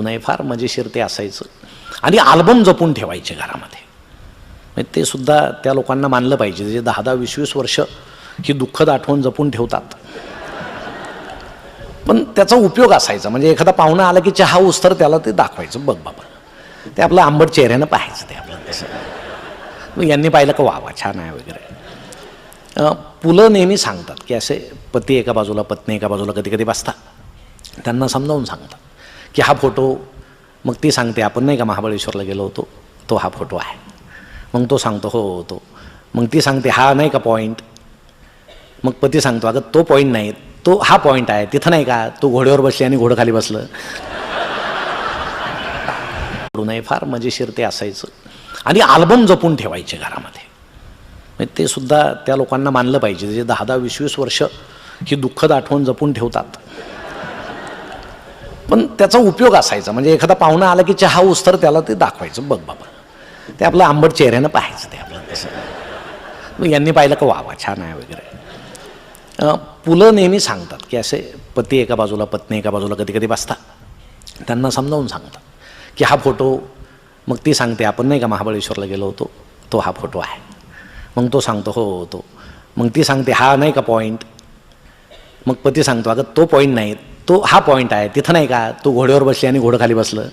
नाही फार मजेशीर ते असायचं. आणि अल्बम जपून ठेवायचे घरामध्ये. म्हणजे ते सुद्धा त्या लोकांना मानलं पाहिजे जे 10-20 वर्ष ही दुःखद आठवण जपून ठेवतात. पण त्याचा उपयोग असायचा. म्हणजे एखादा पाहुणा आला की चहा उस्तर त्याला ते दाखवायचं, बघ बाबा ते आपलं आंबट चेहऱ्यानं पाहायचं ते आपलं तसं. यांनी पाहिलं का वा वा छान आहे वगैरे. पुलं नेहमी सांगतात की असे पती एका बाजूला पत्नी एका बाजूला कधी कधी बसतात. त्यांना समजावून सांगतात की हा फोटो, मग ती सांगते आपण नाही का महाबळेश्वरला गेलो होतो तो हा फोटो आहे. मग तो सांगतो हो तो. मग ती सांगते हा नाही का पॉईंट. मग पती सांगतो अगं तो पॉईंट नाही तो हा पॉईंट आहे, तिथं नाही का तू घोड्यावर बसली आणि घोडं खाली बसलं. नाही फार मजेशीर ते असायचं. आणि अल्बम जपून ठेवायचे घरामध्ये. म्हणजे ते सुद्धा त्या लोकांना मानलं पाहिजे जे 10-20 वर्ष ही दुःखद आठवण जपून ठेवतात. पण त्याचा उपयोग असायचा. म्हणजे एखादा पाहुणा आला की चहा उस्तर त्याला ते दाखवायचं, बघ बाबा ते आपलं आंबट चेहऱ्यानं पाहायचं ते आपलं तसं. यांनी पाहिलं का वा वा छान आहे वगैरे. पुलं नेहमी सांगतात की असे पती एका बाजूला पत्नी एका बाजूला कधी कधी बसतात. त्यांना समजावून सांगतात की हा फोटो, मग ती सांगते आपण नाही का महाबळेश्वरला गेलो होतो तो हा फोटो आहे. मग तो सांगतो हो तो. मग ती सांगते हा नाही का पॉईंट. मग पती सांगतो अगं तो पॉईंट नाही तो हा पॉईंट आहे, तिथं नाही का तू घोड्यावर बसली आणि घोडं खाली बसलं.